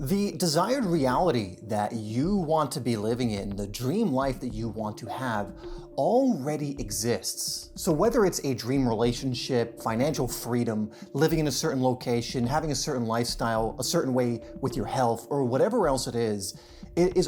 The desired reality that you want to be living in, the dream life that you want to have, already exists. So whether it's a dream relationship, financial freedom, living in a certain location, having a certain lifestyle, a certain way with your health, or whatever else it is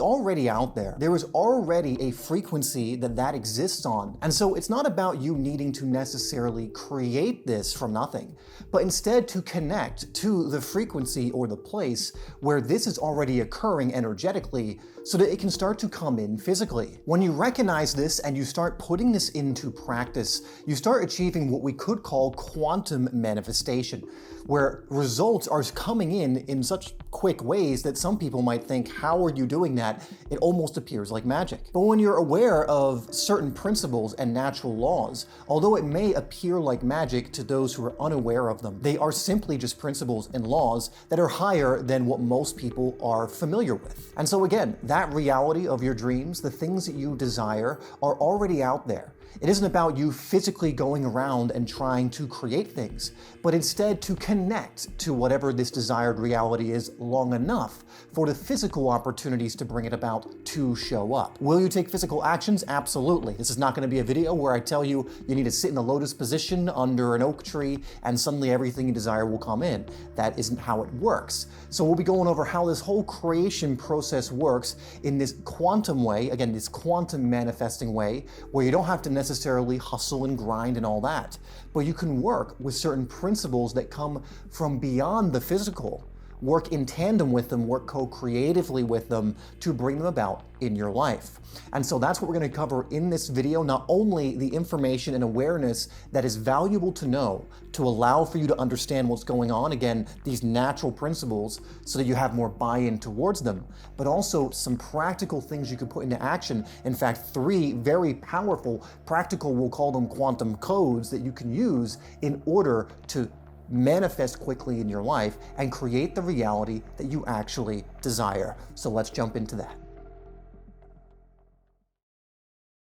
already out there. There is already a frequency that exists on. And so it's not about you needing to necessarily create this from nothing, but instead to connect to the frequency or the place where this is already occurring energetically so that it can start to come in physically. When you recognize this and you start putting this into practice, you start achieving what we could call quantum manifestation, where results are coming in such quick ways that some people might think, how are you doing that? It almost appears like magic. But when you're aware of certain principles and natural laws, although it may appear like magic to those who are unaware of them, they are simply just principles and laws that are higher than what most people are familiar with. And so again, that reality of your dreams, the things that you desire, are already out there. It isn't about you physically going around and trying to create things, but instead to connect to whatever this desired reality is long enough for the physical opportunities to bring it about to show up. Will you take physical actions? Absolutely. This is not going to be a video where I tell you you need to sit in the lotus position under an oak tree and suddenly everything you desire will come in. That isn't how it works. So we'll be going over how this whole creation process works in this quantum way, again, this quantum manifesting way, where you don't have to necessarily hustle and grind and all that, but you can work with certain principles that come from beyond the physical, work in tandem with them, work co-creatively with them to bring them about in your life. And so that's what we're going to cover in this video, not only the information and awareness that is valuable to know to allow for you to understand what's going on, again, these natural principles, so that you have more buy-in towards them, but also some practical things you could put into action. In fact, 3 very powerful, practical, we'll call them quantum codes that you can use in order to manifest quickly in your life and create the reality that you actually desire. So let's jump into that.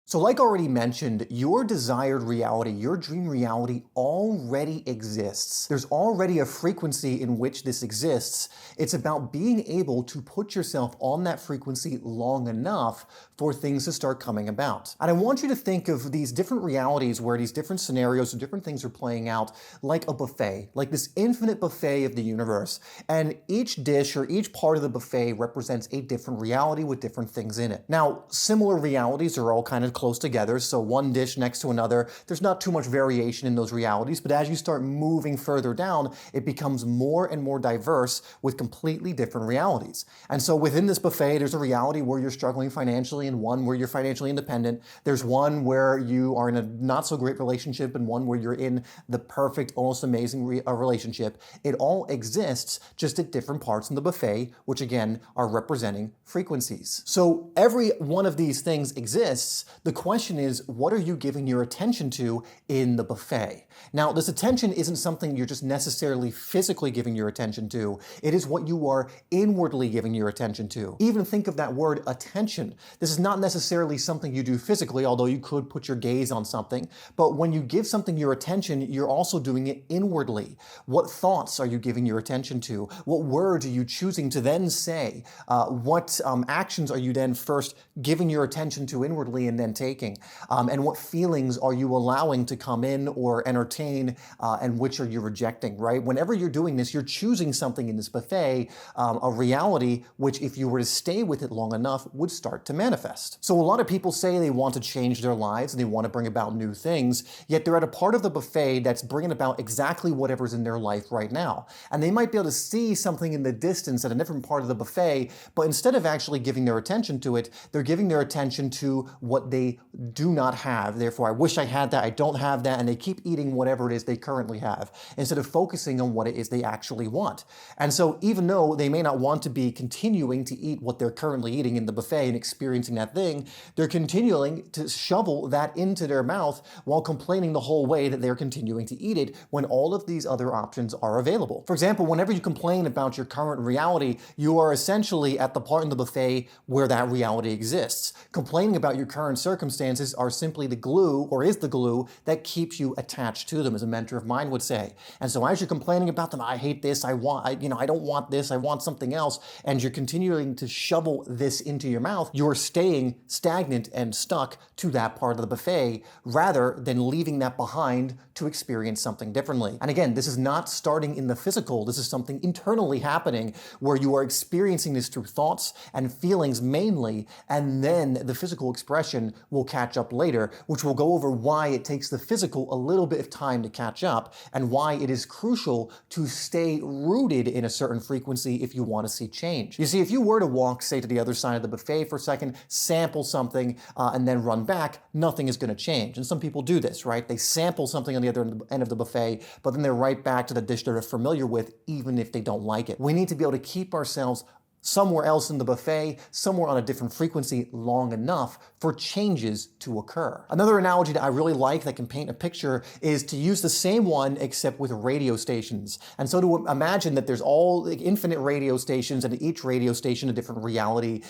So like already mentioned, your desired reality, your dream reality already exists. There's already a frequency in which this exists. It's about being able to put yourself on that frequency long enough for things to start coming about. And I want you to think of these different realities where these different scenarios or different things are playing out like a buffet, like this infinite buffet of the universe. And each dish or each part of the buffet represents a different reality with different things in it. Now, similar realities are all kind of close together, so one dish next to another, there's not too much variation in those realities, but as you start moving further down, it becomes more and more diverse with completely different realities. And so within this buffet, there's a reality where you're struggling financially and one where you're financially independent. There's one where you are in a not so great relationship and one where you're in the perfect, almost amazing relationship. It all exists just at different parts in the buffet, which again are representing frequencies. So every one of these things exists. The question is, what are you giving your attention to in the buffet? Now, this attention isn't something you're just necessarily physically giving your attention to. It is what you are inwardly giving your attention to. Even think of that word attention. This is not necessarily something you do physically, although you could put your gaze on something. But when you give something your attention, you're also doing it inwardly. What thoughts are you giving your attention to? What words are you choosing to then say? What actions are you then first giving your attention to inwardly and then taking? And what feelings are you allowing to come in or entertain, and which are you rejecting, right? Whenever you're doing this, you're choosing something in this buffet, a reality which, if you were to stay with it long enough, would start to manifest. So a lot of people say they want to change their lives and they want to bring about new things, yet they're at a part of the buffet that's bringing about exactly whatever's in their life right now. And they might be able to see something in the distance at a different part of the buffet, but instead of actually giving their attention to it, they're giving their attention to what they do not have. Therefore, I wish I had that, I don't have that, and they keep eating whatever it is they currently have, instead of focusing on what it is they actually want. And so even though they may not want to be continuing to eat what they're currently eating in the buffet and experiencing that thing, they're continuing to shovel that into their mouth while complaining the whole way that they're continuing to eat it when all of these other options are available. For example, whenever you complain about your current reality, you are essentially at the part in the buffet where that reality exists. Complaining about your current circumstances are simply the glue, or is the glue, that keeps you attached to them, as a mentor of mine would say. And so as you're complaining about them, I hate this, I don't want this, I want something else, and you're continuing to shovel this into your mouth, you're staying stagnant and stuck to that part of the buffet rather than leaving that behind to experience something differently. And again, this is not starting in the physical, this is something internally happening where you are experiencing this through thoughts and feelings mainly, and then the physical expression will catch up later, which will go over why it takes the physical a little bit of time to catch up and why it is crucial to stay rooted in a certain frequency if you want to see change. You see, if you were to walk, say, to the other side of the buffet for a second, sample something, and then run back, nothing is going to change. And some people do this, right? They sample something on the other end of the buffet, but then they're right back to the dish they're familiar with, even if they don't like it. We need to be able to keep ourselves somewhere else in the buffet, somewhere on a different frequency long enough for changes to occur. Another analogy that I really like that can paint a picture is to use the same one except with radio stations. And so to imagine that there's all infinite radio stations, and each radio station a different reality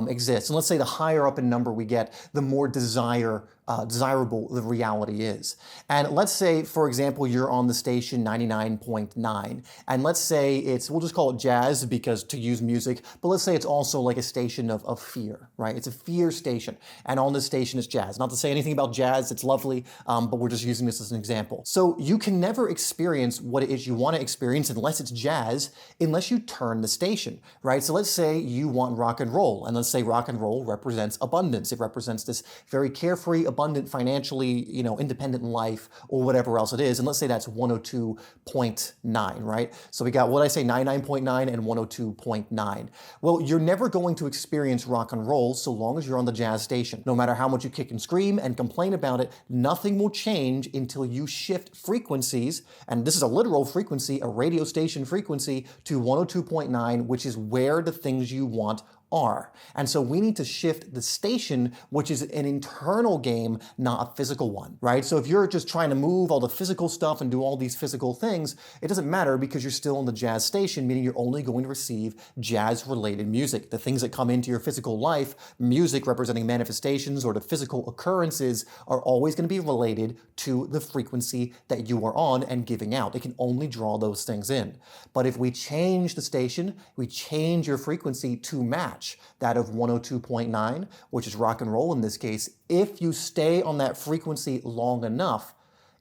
exists. And let's say the higher up in number we get, the more desirable the reality is. And let's say, for example, you're on the station 99.9, and let's say we'll just call it jazz because to use music, but let's say it's also like a station of fear, right? It's a fear station, and on this station is jazz. Not to say anything about jazz, it's lovely, but we're just using this as an example. So you can never experience what it is you want to experience unless it's jazz, unless you turn the station, right? So let's say you want rock and roll, and let's say rock and roll represents abundance. It represents this very carefree, abundant, financially, independent life, or whatever else it is. And let's say that's 102.9, right? So we got, what did I say, 99.9 and 102.9. Well, you're never going to experience rock and roll so long as you're on the jazz station. No matter how much you kick and scream and complain about it, nothing will change until you shift frequencies, and this is a literal frequency, a radio station frequency, to 102.9, which is where the things you want are. And so we need to shift the station, which is an internal game, not a physical one, right? So if you're just trying to move all the physical stuff and do all these physical things, it doesn't matter because you're still on the jazz station, meaning you're only going to receive jazz-related music. The things that come into your physical life, music representing manifestations or the physical occurrences, are always going to be related to the frequency that you are on and giving out. It can only draw those things in. But if we change the station, we change your frequency to match that of 102.9, which is rock and roll in this case, if you stay on that frequency long enough,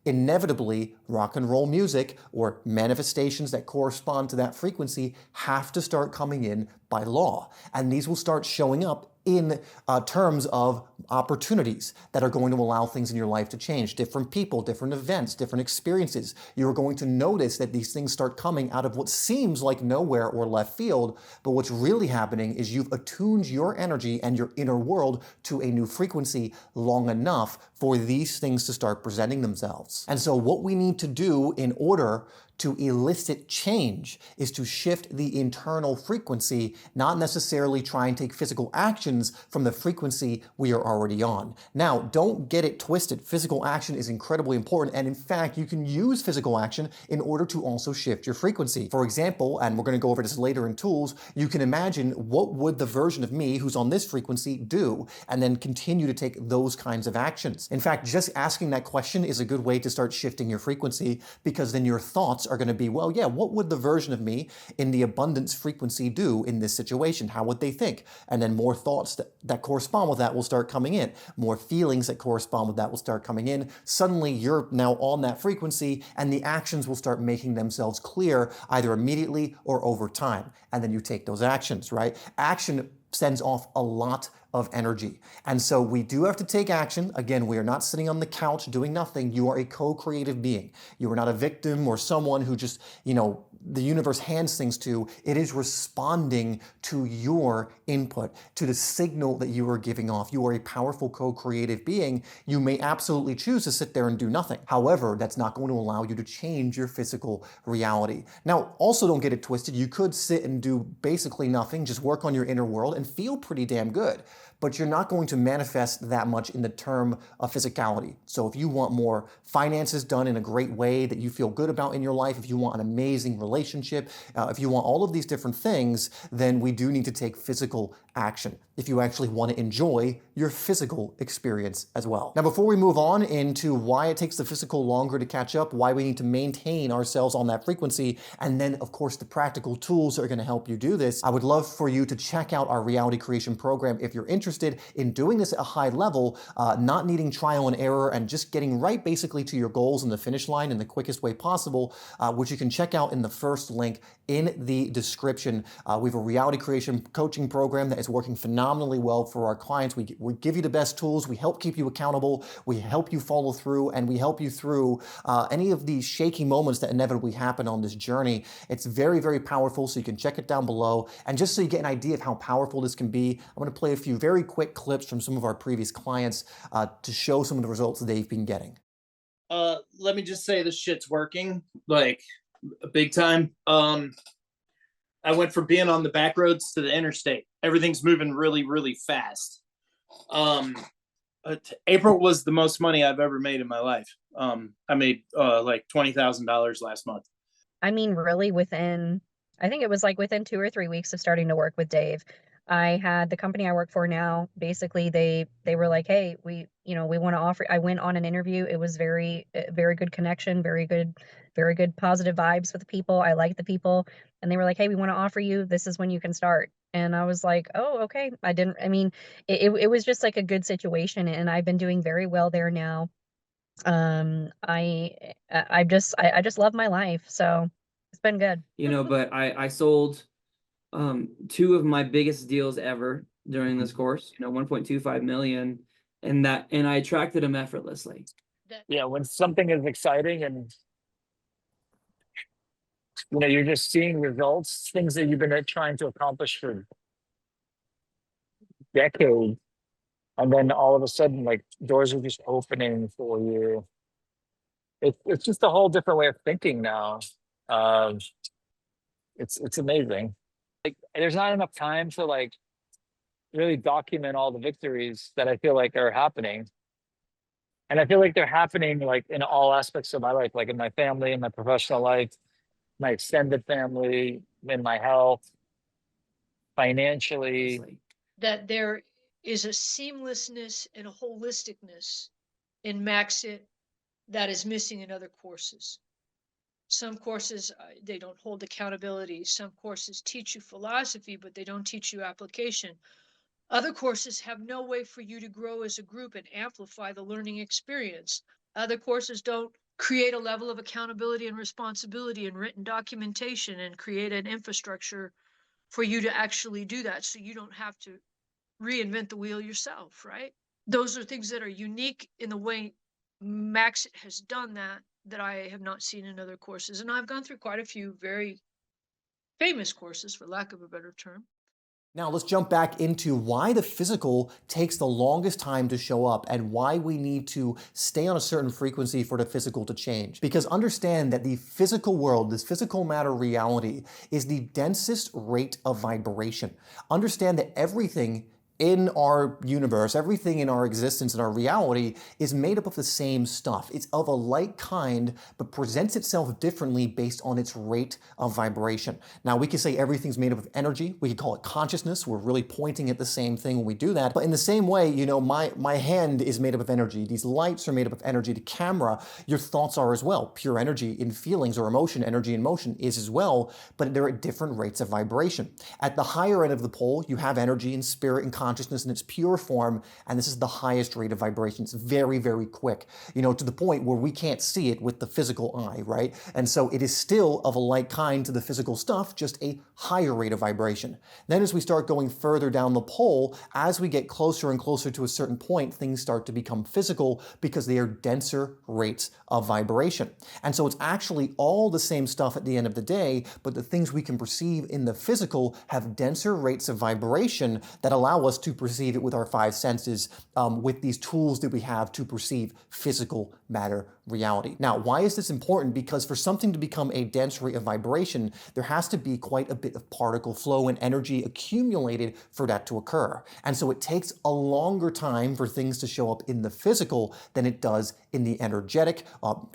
inevitably rock and roll music or manifestations that correspond to that frequency have to start coming in by law. And these will start showing up in terms of opportunities that are going to allow things in your life to change. Different people, different events, different experiences. You're going to notice that these things start coming out of what seems like nowhere or left field, but what's really happening is you've attuned your energy and your inner world to a new frequency long enough for these things to start presenting themselves. And so what we need to do in order to elicit change is to shift the internal frequency, not necessarily try and take physical actions from the frequency we are already on. Now, don't get it twisted. Physical action is incredibly important, and in fact, you can use physical action in order to also shift your frequency. For example, and we're going to go over this later in tools, you can imagine what would the version of me who's on this frequency do, and then continue to take those kinds of actions. In fact, just asking that question is a good way to start shifting your frequency, because then your thoughts are going to be, well, yeah, what would the version of me in the abundance frequency do in this situation? How would they think? And then more thoughts that correspond with that will start coming in. More feelings that correspond with that will start coming in. Suddenly, you're now on that frequency, and the actions will start making themselves clear either immediately or over time. And then you take those actions, right? Action sends off a lot of energy. And so we do have to take action. Again, we are not sitting on the couch doing nothing. You are a co-creative being. You are not a victim or someone who just, the universe hands things to. It is responding to your input, to the signal that you are giving off. You are a powerful co-creative being. You may absolutely choose to sit there and do nothing. However, that's not going to allow you to change your physical reality. Now, also don't get it twisted. You could sit and do basically nothing, just work on your inner world and feel pretty damn good. But you're not going to manifest that much in the term of physicality. So if you want more finances done in a great way that you feel good about in your life, if you want an amazing relationship, if you want all of these different things, then we do need to take physical action, if you actually want to enjoy your physical experience as well. Now, before we move on into why it takes the physical longer to catch up, why we need to maintain ourselves on that frequency, and then, of course, the practical tools that are going to help you do this, I would love for you to check out our reality creation program if you're interested in doing this at a high level, not needing trial and error, and just getting right basically to your goals in the finish line in the quickest way possible, which you can check out in the first link in the description. We have a reality creation coaching program that is working phenomenally well for our clients. We give you the best tools, we help keep you accountable, we help you follow through, and we help you through any of these shaky moments that inevitably happen on this journey. It's very, very powerful, so you can check it down below. And just so you get an idea of how powerful this can be, I'm going to play a few very quick clips from some of our previous clients to show some of the results that they've been getting. Let me just say this shit's working, like, big time. I went from being on the back roads to the interstate. Everything's moving really, really fast. April was the most money I've ever made in my life. I made like $20,000 last month. I mean, really I think it was like within 2 or 3 weeks of starting to work with Dave. I had the company I work for now, basically they were like, hey, we want to offer. I went on an interview. It was very good connection, very good positive vibes with the people. I liked the people, and they were like, hey, we want to offer you, this is when you can start. And I was like, oh, okay. It was just like a good situation, and I've been doing very well there now. I just love my life, so it's been good. But I sold 2 of my biggest deals ever during this course, 1.25 million, and I attracted them effortlessly. Yeah, when something is exciting and you're just seeing results, things that you've been trying to accomplish for decades, and then all of a sudden, like, doors are just opening for you. It's just a whole different way of thinking now. It's amazing. Like, there's not enough time to like really document all the victories that I feel like are happening. And I feel like they're happening like in all aspects of my life, like in my family, in my professional life, my extended family, in my health, financially. That there is a seamlessness and a holisticness in Maxit that is missing in other courses. Some courses, they don't hold accountability. Some courses teach you philosophy, but they don't teach you application. Other courses have no way for you to grow as a group and amplify the learning experience. Other courses don't create a level of accountability and responsibility and written documentation and create an infrastructure for you to actually do that, so you don't have to reinvent the wheel yourself, right? Those are things that are unique in the way Maxit has done that I have not seen in other courses. And I've gone through quite a few very famous courses, for lack of a better term. Now let's jump back into why the physical takes the longest time to show up and why we need to stay on a certain frequency for the physical to change. Because understand that the physical world, this physical matter reality, is the densest rate of vibration. Understand that everything in our universe, everything in our existence and our reality is made up of the same stuff. It's of a like kind, but presents itself differently based on its rate of vibration. Now, we could say everything's made up of energy. We could call it consciousness. We're really pointing at the same thing when we do that. But in the same way, my hand is made up of energy. These lights are made up of energy. The camera, your thoughts are as well. Pure energy in feelings or emotion, energy in motion is as well, but they're at different rates of vibration. At the higher end of the pole, you have energy and spirit and consciousness in its pure form, and this is the highest rate of vibration. It's very, very quick, to the point where we can't see it with the physical eye, right? And so it is still of a like kind to the physical stuff, just a higher rate of vibration. Then as we start going further down the pole, as we get closer and closer to a certain point, things start to become physical because they are denser rates of vibration. And so it's actually all the same stuff at the end of the day, but the things we can perceive in the physical have denser rates of vibration that allow us to perceive it with our 5 senses, with these tools that we have to perceive physical matter reality. Now, why is this important? Because for something to become a dense rate of vibration, there has to be quite a bit of particle flow and energy accumulated for that to occur. And so it takes a longer time for things to show up in the physical than it does in the energetic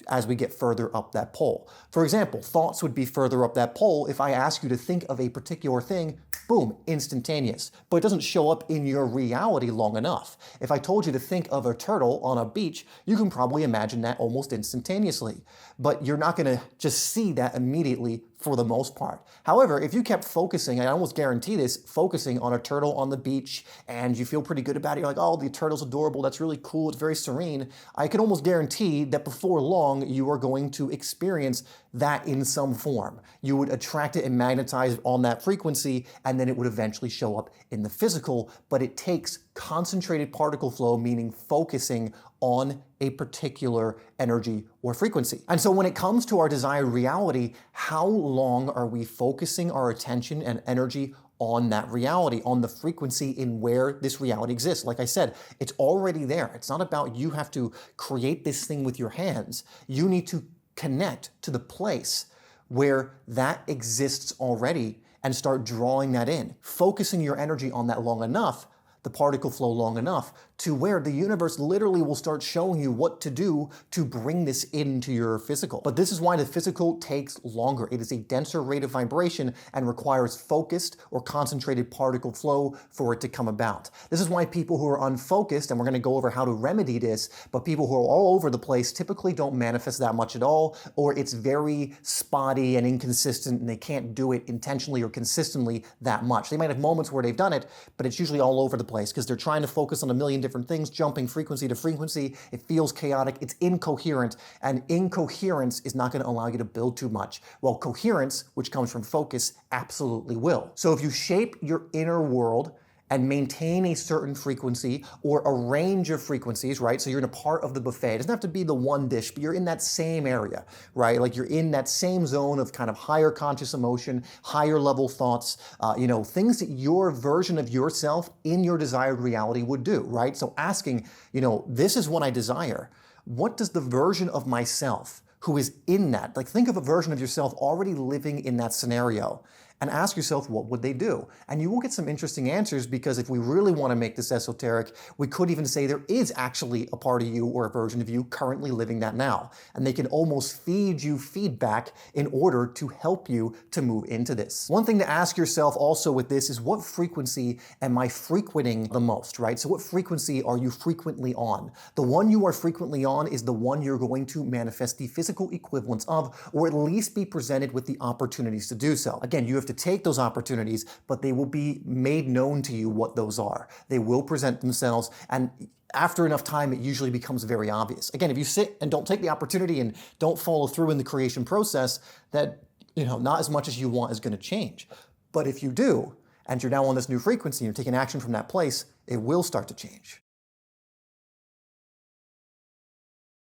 as we get further up that pole. For example, thoughts would be further up that pole if I ask you to think of a particular thing, boom, instantaneous. But it doesn't show up in your reality long enough. If I told you to think of a turtle on a beach, you can probably imagine that almost instantaneously. But you're not going to just see that immediately for the most part. However, if you kept focusing, I almost guarantee this, focusing on a turtle on the beach and you feel pretty good about it, you're like, oh, the turtle's adorable, that's really cool, it's very serene, I can almost guarantee that before long you are going to experience that in some form. You would attract it and magnetize it on that frequency, and then it would eventually show up in the physical, but it takes concentrated particle flow, meaning focusing on a particular energy or frequency. And so when it comes to our desired reality, how long are we focusing our attention and energy on that reality, on the frequency in where this reality exists? Like I said, it's already there. It's not about you have to create this thing with your hands. You need to connect to the place where that exists already and start drawing that in, focusing your energy on that long enough, the particle flow long enough to where the universe literally will start showing you what to do to bring this into your physical. But this is why the physical takes longer. It is a denser rate of vibration and requires focused or concentrated particle flow for it to come about. This is why people who are unfocused, and we're going to go over how to remedy this, but people who are all over the place typically don't manifest that much at all, or it's very spotty and inconsistent and they can't do it intentionally or consistently that much. They might have moments where they've done it, but it's usually all over the place because they're trying to focus on a million different things, jumping frequency to frequency. It feels chaotic, it's incoherent, and incoherence is not going to allow you to build too much. While coherence, which comes from focus, absolutely will. So if you shape your inner world and maintain a certain frequency or a range of frequencies, right? So you're in a part of the buffet. It doesn't have to be the one dish, but you're in that same area, right? Like you're in that same zone of kind of higher conscious emotion, higher level thoughts, things that your version of yourself in your desired reality would do, right? So asking, this is what I desire. What does the version of myself who is in that, like think of a version of yourself already living in that scenario, and ask yourself, what would they do? And you will get some interesting answers, because if we really want to make this esoteric, we could even say there is actually a part of you or a version of you currently living that now. And they can almost feed you feedback in order to help you to move into this. One thing to ask yourself also with this is, what frequency am I frequenting the most, right? So what frequency are you frequently on? The one you are frequently on is the one you're going to manifest the physical equivalence of, or at least be presented with the opportunities to do so. Again, you have to take those opportunities, but they will be made known to you what those are. They will present themselves, and after enough time, it usually becomes very obvious. Again, if you sit and don't take the opportunity and don't follow through in the creation process, that, not as much as you want is going to change. But if you do, and you're now on this new frequency, and you're taking action from that place, it will start to change.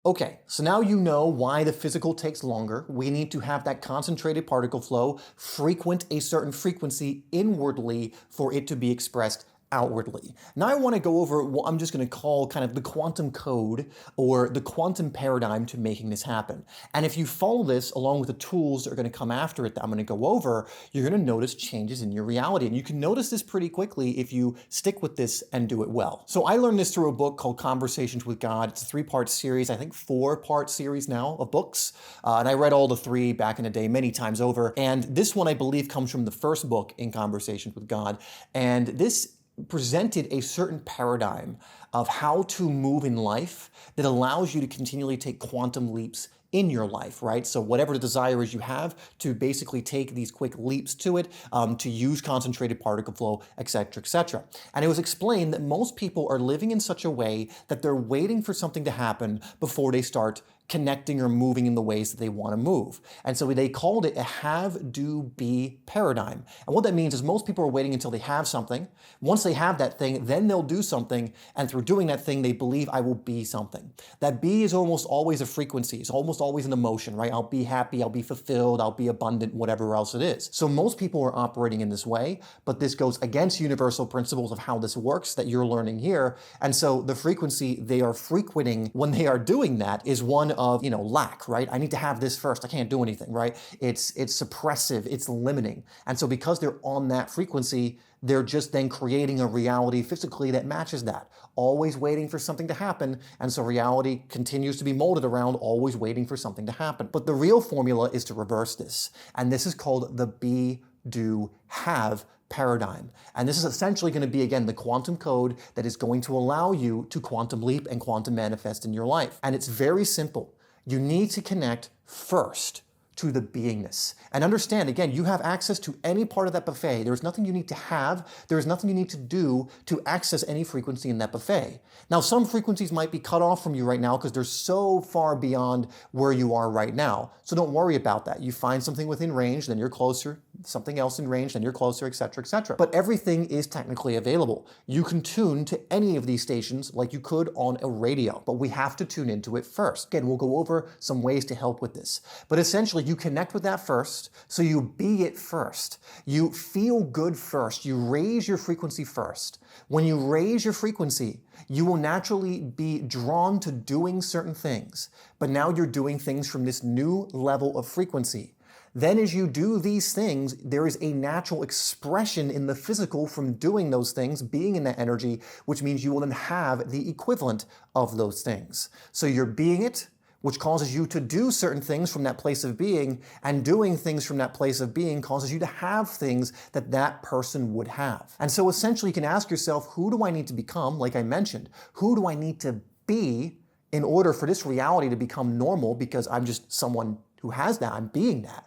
Okay, so now you know why the physical takes longer. We need to have that concentrated particle flow frequent a certain frequency inwardly for it to be expressed outwardly. Now I want to go over what I'm just going to call kind of the quantum code or the quantum paradigm to making this happen. And if you follow this along with the tools that are going to come after it that I'm going to go over, you're going to notice changes in your reality. And you can notice this pretty quickly if you stick with this and do it well. So I learned this through a book called Conversations with God. It's a 3-part series, I think 4-part series now of books. And I read all the 3 back in the day many times over. And this one I believe comes from the first book in Conversations with God. And this presented a certain paradigm of how to move in life that allows you to continually take quantum leaps in your life, right? So whatever the desire is you have, to basically take these quick leaps to it, to use concentrated particle flow, etc., etc. And it was explained that most people are living in such a way that they're waiting for something to happen before they start connecting or moving in the ways that they want to move. And so they called it a have, do, be paradigm. And what that means is most people are waiting until they have something. Once they have that thing, then they'll do something. And through doing that thing, they believe I will be something. That be is almost always a frequency. It's almost always an emotion, right? I'll be happy, I'll be fulfilled, I'll be abundant, whatever else it is. So most people are operating in this way, but this goes against universal principles of how this works that you're learning here. And so the frequency they are frequenting when they are doing that is one of, lack, right? I need to have this first. I can't do anything, right? It's suppressive, it's limiting. And so because they're on that frequency, they're just then creating a reality physically that matches that, always waiting for something to happen. And so reality continues to be molded around always waiting for something to happen. But the real formula is to reverse this. And this is called the be, do, have paradigm. And this is essentially going to be, again, the quantum code that is going to allow you to quantum leap and quantum manifest in your life. And it's very simple. You need to connect first to the beingness. And understand, again, you have access to any part of that buffet. There's nothing you need to have. There's nothing you need to do to access any frequency in that buffet. Now, some frequencies might be cut off from you right now because they're so far beyond where you are right now. So don't worry about that. You find something within range, then you're closer, something else in range, then you're closer, etc., etc. But everything is technically available. You can tune to any of these stations like you could on a radio, but we have to tune into it first. Again, we'll go over some ways to help with this. But essentially, you connect with that first, so you be it first. You feel good first. You raise your frequency first. When you raise your frequency, you will naturally be drawn to doing certain things. But now you're doing things from this new level of frequency. Then as you do these things, there is a natural expression in the physical from doing those things, being in that energy, which means you will then have the equivalent of those things. So you're being it, which causes you to do certain things from that place of being, and doing things from that place of being causes you to have things that that person would have. And so essentially you can ask yourself, who do I need to become? Like I mentioned, who do I need to be in order for this reality to become normal, because I'm just someone who has that, I'm being that.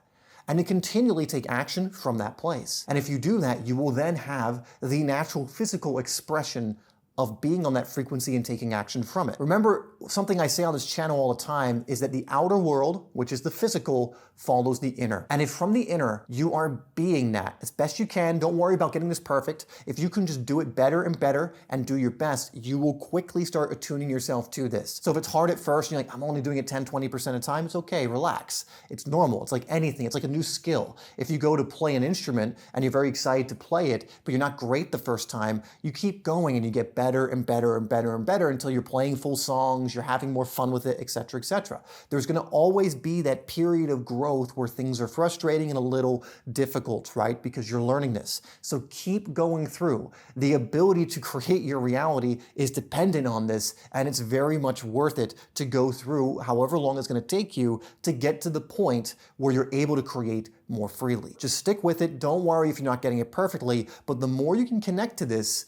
And to continually take action from that place. And if you do that, you will then have the natural physical expression of being on that frequency and taking action from it. Remember, something I say on this channel all the time is that the outer world, which is the physical, follows the inner. And if from the inner, you are being that as best you can, don't worry about getting this perfect. If you can just do it better and better and do your best, you will quickly start attuning yourself to this. So if it's hard at first, you're like, I'm only doing it 10, 20% of the time, it's okay, relax. It's normal. It's like anything. It's like a new skill. If you go to play an instrument and you're very excited to play it, but you're not great the first time, you keep going and you get better and better and better and better until you're playing full songs, you're having more fun with it, etc., etc. There's going to always be that period of growth where things are frustrating and a little difficult, right? Because you're learning this. So keep going through. The ability to create your reality is dependent on this, and it's very much worth it to go through however long it's going to take you to get to the point where you're able to create more freely. Just stick with it. Don't worry if you're not getting it perfectly, but the more you can connect to this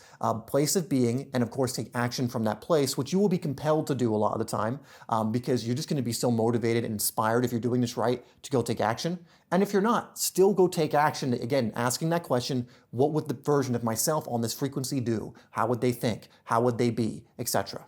place of being, and of course take action from that place, which you will be compelled to do a lot of the time, because you're just going to be so motivated and inspired if you're doing this right to go take action. And if you're not, still go take action. Again, asking that question, what would the version of myself on this frequency do? How would they think? How would they be? Etc.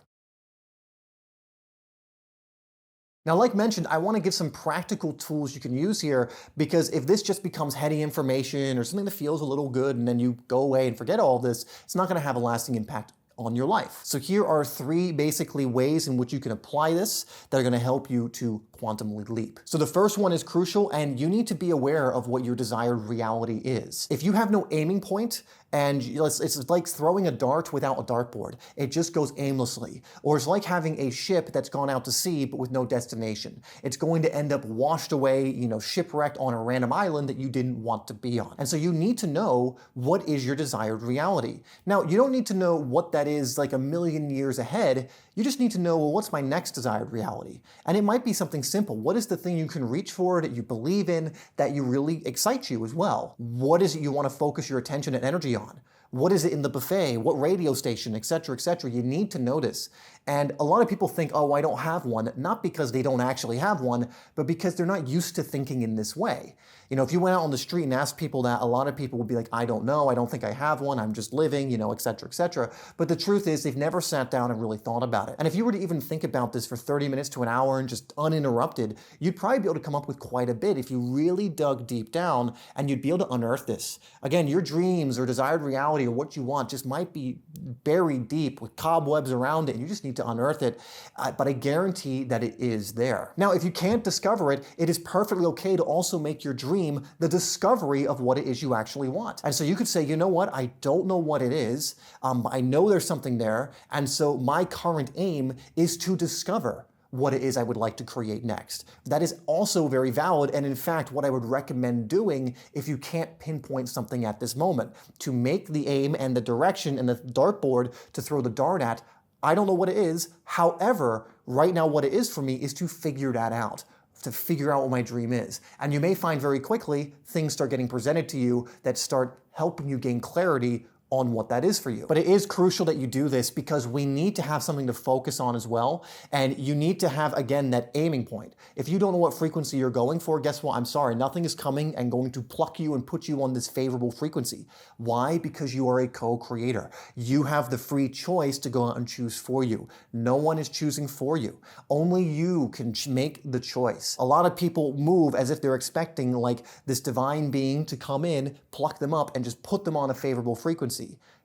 Now, like mentioned, I want to give some practical tools you can use here, because if this just becomes heady information or something that feels a little good and then you go away and forget all of this, it's not going to have a lasting impact on your life. So here are 3 basically ways in which you can apply this that are going to help you to quantumly leap. So the first one is crucial, and you need to be aware of what your desired reality is. If you have no aiming point, and it's like throwing a dart without a dartboard. It just goes aimlessly. Or it's like having a ship that's gone out to sea but with no destination. It's going to end up washed away, shipwrecked on a random island that you didn't want to be on. And so you need to know what is your desired reality. Now, you don't need to know what that is like a million years ahead. You just need to know, well, what's my next desired reality? And it might be something simple. What is the thing you can reach for that you believe in, that you really excites you as well? What is it you want to focus your attention and energy on? What is it in the buffet? What radio station, etc., etc.? You need to notice. And a lot of people think, oh, I don't have one, not because they don't actually have one, but because they're not used to thinking in this way. If you went out on the street and asked people that, a lot of people would be like, I don't know, I don't think I have one, I'm just living, etc., etc. But the truth is they've never sat down and really thought about it. And if you were to even think about this for 30 minutes to an hour and just uninterrupted, you'd probably be able to come up with quite a bit if you really dug deep down, and you'd be able to unearth this. Again, your dreams or desired reality or what you want just might be buried deep with cobwebs around it, and you just need to unearth it, but I guarantee that it is there. Now, if you can't discover it, it is perfectly okay to also make your dream the discovery of what it is you actually want. And so you could say, you know what, I don't know what it is, but I know there's something there, and so my current aim is to discover what it is I would like to create next. That is also very valid, and in fact, what I would recommend doing if you can't pinpoint something at this moment. To make the aim and the direction and the dartboard to throw the dart at, I don't know what it is. However, right now what it is for me is to figure that out, to figure out what my dream is. And you may find very quickly things start getting presented to you that start helping you gain clarity on what that is for you. But it is crucial that you do this because we need to have something to focus on as well. And you need to have, again, that aiming point. If you don't know what frequency you're going for, guess what? I'm sorry, nothing is coming and going to pluck you and put you on this favorable frequency. Why? Because you are a co-creator. You have the free choice to go out and choose for you. No one is choosing for you. Only you can make the choice. A lot of people move as if they're expecting like this divine being to come in, pluck them up, and just put them on a favorable frequency.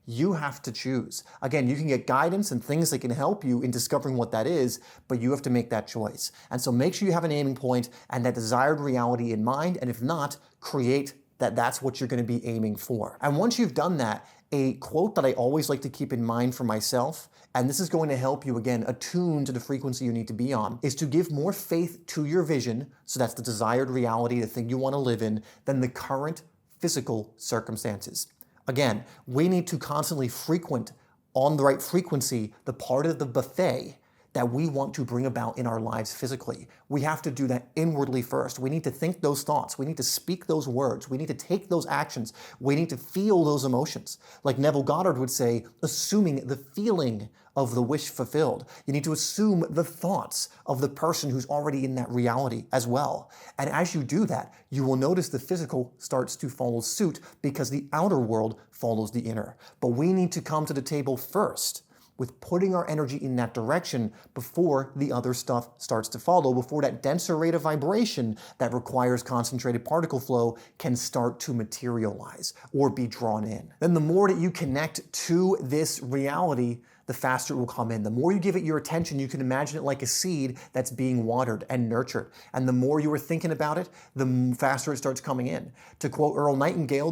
You have to choose. Again, you can get guidance and things that can help you in discovering what that is, but you have to make that choice. And so make sure you have an aiming point and that desired reality in mind, and if not, create that's what you're going to be aiming for. And once you've done that, a quote that I always like to keep in mind for myself, and this is going to help you, again, attune to the frequency you need to be on, is to give more faith to your vision, so that's the desired reality, the thing you want to live in, than the current physical circumstances. Again, we need to constantly frequent on the right frequency the part of the buffet that we want to bring about in our lives physically. We have to do that inwardly first. We need to think those thoughts. We need to speak those words. We need to take those actions. We need to feel those emotions. Like Neville Goddard would say, assuming the feeling of the wish fulfilled. You need to assume the thoughts of the person who's already in that reality as well. And as you do that, you will notice the physical starts to follow suit because the outer world follows the inner. But we need to come to the table first with putting our energy in that direction before the other stuff starts to follow, before that denser rate of vibration that requires concentrated particle flow can start to materialize or be drawn in. Then the more that you connect to this reality, the faster it will come in. The more you give it your attention, you can imagine it like a seed that's being watered and nurtured. And the more you are thinking about it, the faster it starts coming in. To quote Earl Nightingale,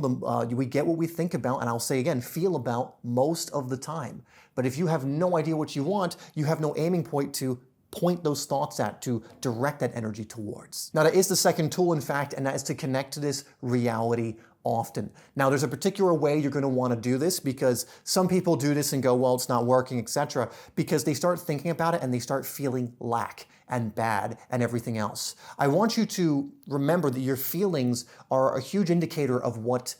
we get what we think about, and I'll say again, feel about most of the time. But if you have no idea what you want, you have no aiming point to point those thoughts at, to direct that energy towards. Now, that is the second tool, in fact, and that is to connect to this reality often. Now, there's a particular way you're going to want to do this because some people do this and go, well, it's not working, etc., because they start thinking about it and they start feeling lack and bad and everything else. I want you to remember that your feelings are a huge indicator of what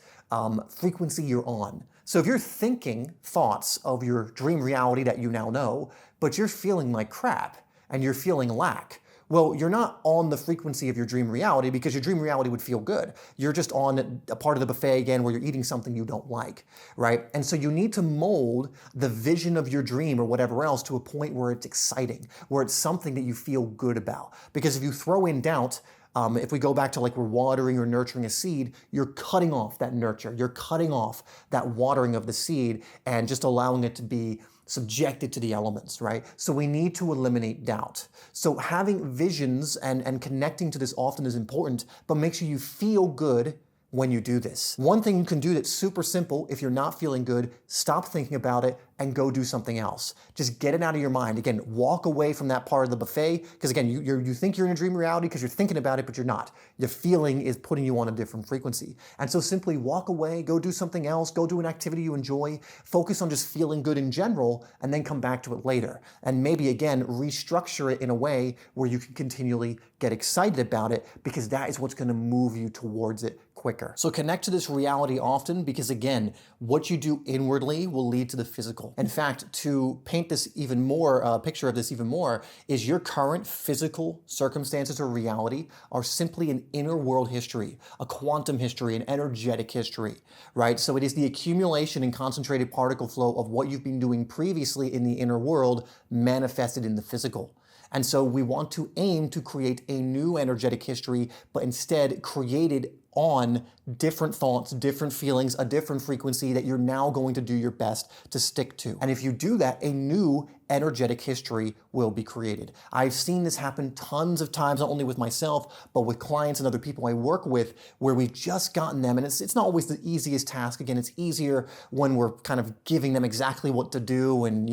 frequency you're on. So if you're thinking thoughts of your dream reality that you now know, but you're feeling like crap and you're feeling lack, well, you're not on the frequency of your dream reality because your dream reality would feel good. You're just on a part of the buffet again where you're eating something you don't like, right? And so you need to mold the vision of your dream or whatever else to a point where it's exciting, where it's something that you feel good about. Because if you throw in doubt, if we go back to like we're watering or nurturing a seed, you're cutting off that nurture. You're cutting off that watering of the seed and just allowing it to be subjected to the elements, right? So we need to eliminate doubt. So having visions and connecting to this often is important, but make sure you feel good when you do this. One thing you can do that's super simple, if you're not feeling good, stop thinking about it and go do something else. Just get it out of your mind. Again, walk away from that part of the buffet, because again, you think you're in a dream reality because you're thinking about it, but you're not. Your feeling is putting you on a different frequency. And so simply walk away, go do something else, go do an activity you enjoy, focus on just feeling good in general, and then come back to it later. And maybe again, restructure it in a way where you can continually get excited about it, because that is what's gonna move you towards it quicker. So connect to this reality often, because again, what you do inwardly will lead to the physical. In fact, to paint this even more, picture of this even more, is your current physical circumstances or reality are simply an inner world history, a quantum history, an energetic history, right? So it is the accumulation and concentrated particle flow of what you've been doing previously in the inner world manifested in the physical. And so we want to aim to create a new energetic history, but instead created on different thoughts, different feelings, a different frequency that you're now going to do your best to stick to. And if you do that, a new energetic history will be created. I've seen this happen tons of times, not only with myself, but with clients and other people I work with, where we've just gotten them, and it's not always the easiest task. Again, it's easier when we're kind of giving them exactly what to do and,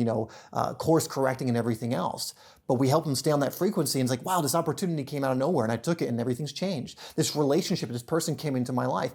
course correcting and everything else. But we help them stay on that frequency, and it's like, wow, this opportunity came out of nowhere, and I took it, and everything's changed. This relationship, this person came into my life.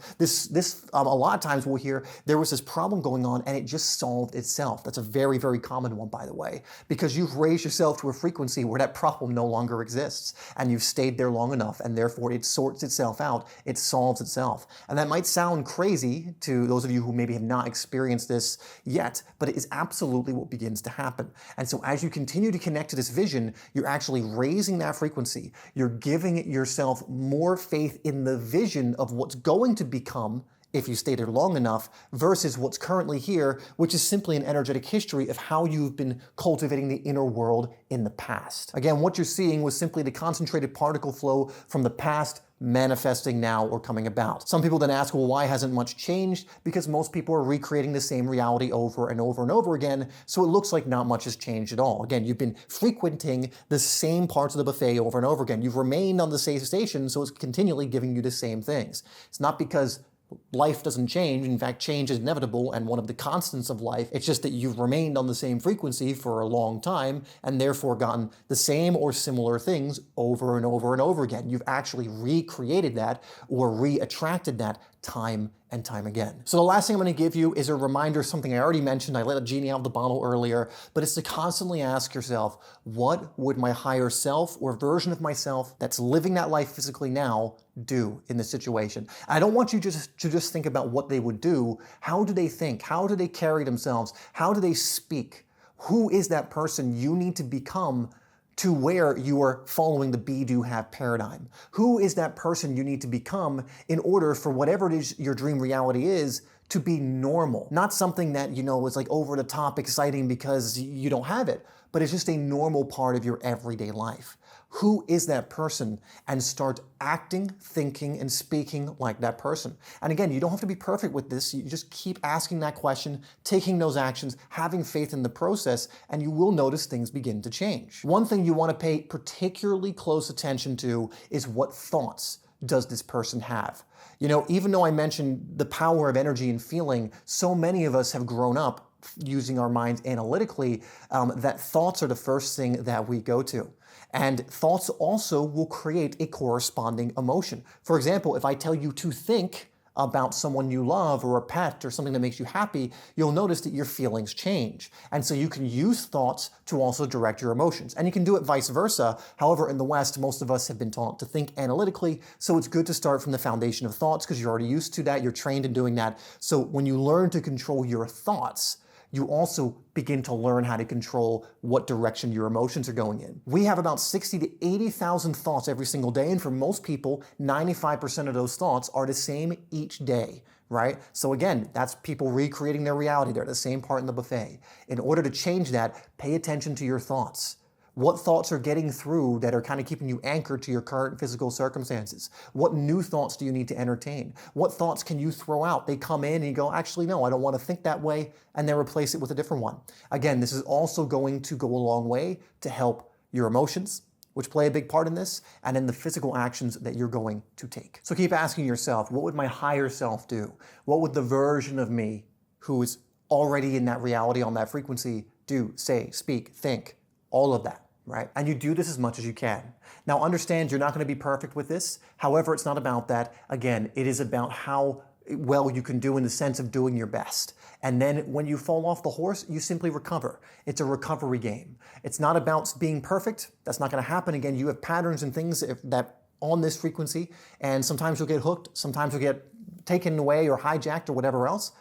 A lot of times we'll hear there was this problem going on, and it just solved itself. That's a very, very common one, by the way, because you've raised yourself to a frequency where that problem no longer exists, and you've stayed there long enough, and therefore it sorts itself out. It solves itself. And that might sound crazy to those of you who maybe have not experienced this yet, but it is absolutely what begins to happen. And so as you continue to connect to this vision, you're actually raising that frequency. You're giving yourself more faith in the vision of what's going to become if you stay there long enough versus what's currently here, which is simply an energetic history of how you've been cultivating the inner world in the past. Again, what you're seeing was simply the concentrated particle flow from the past manifesting now or coming about. Some people then ask, well, why hasn't much changed? Because most people are recreating the same reality over and over and over again, so it looks like not much has changed at all. Again, you've been frequenting the same parts of the buffet over and over again. You've remained on the same station, so it's continually giving you the same things. It's not because life doesn't change. In fact, change is inevitable and one of the constants of life. It's just that you've remained on the same frequency for a long time and therefore gotten the same or similar things over and over and over again. You've actually recreated that or re-attracted that time and time again. So the last thing I'm going to give you is a reminder, something I already mentioned. I let a genie out of the bottle earlier, but it's to constantly ask yourself, what would my higher self or version of myself that's living that life physically now do in this situation? I don't want you to just think about what they would do. How do they think? How do they carry themselves? How do they speak? Who is that person you need to become to where you are following the be, do, have paradigm? Who is that person you need to become in order for whatever it is your dream reality is to be normal? Not something that, is like over the top exciting because you don't have it, but it's just a normal part of your everyday life. Who is that person? And start acting, thinking, and speaking like that person. And again, you don't have to be perfect with this. You just keep asking that question, taking those actions, having faith in the process, and you will notice things begin to change. One thing you want to pay particularly close attention to is what thoughts does this person have? Even though I mentioned the power of energy and feeling, so many of us have grown up using our minds analytically, that thoughts are the first thing that we go to. And thoughts also will create a corresponding emotion. For example, if I tell you to think about someone you love or a pet or something that makes you happy, you'll notice that your feelings change. And so you can use thoughts to also direct your emotions. And you can do it vice versa. However, in the West, most of us have been taught to think analytically, so it's good to start from the foundation of thoughts because you're already used to that, you're trained in doing that. So when you learn to control your thoughts, you also begin to learn how to control what direction your emotions are going in. We have about 60 to 80,000 thoughts every single day, and for most people, 95% of those thoughts are the same each day, right? So again, that's people recreating their reality. They're the same part in the buffet. In order to change that, pay attention to your thoughts. What thoughts are getting through that are kind of keeping you anchored to your current physical circumstances? What new thoughts do you need to entertain? What thoughts can you throw out? They come in and you go, actually, no, I don't want to think that way, and then replace it with a different one. Again, this is also going to go a long way to help your emotions, which play a big part in this, and in the physical actions that you're going to take. So keep asking yourself, what would my higher self do? What would the version of me who is already in that reality, on that frequency, do, say, speak, think, all of that? Right? And you do this as much as you can. Now understand you're not going to be perfect with this. However, it's not about that. Again, it is about how well you can do in the sense of doing your best. And then when you fall off the horse, you simply recover. It's a recovery game. It's not about being perfect. That's not going to happen. Again, you have patterns and things that on this frequency, and sometimes you'll get hooked, sometimes you'll get taken away or hijacked or whatever else.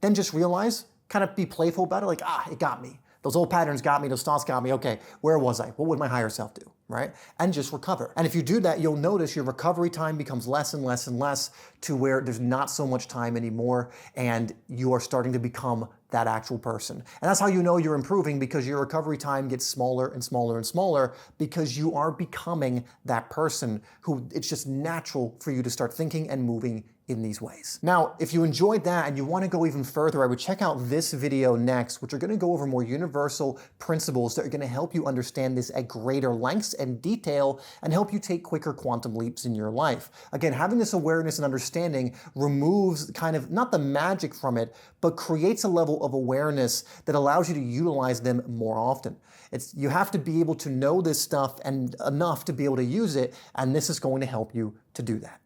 Then just realize, kind of be playful about it, like, it got me. Those old patterns got me, those thoughts got me, okay, where was I? What would my higher self do, right? And just recover. And if you do that, you'll notice your recovery time becomes less and less and less to where there's not so much time anymore, and you are starting to become that actual person. And that's how you know you're improving, because your recovery time gets smaller and smaller and smaller, because you are becoming that person who it's just natural for you to start thinking and moving in these ways. Now, if you enjoyed that and you want to go even further, I would check out this video next, which are going to go over more universal principles that are going to help you understand this at greater lengths and detail and help you take quicker quantum leaps in your life. Again, having this awareness and understanding removes kind of, not the magic from it, but creates a level of awareness that allows you to utilize them more often. You have to be able to know this stuff and enough to be able to use it, and this is going to help you to do that.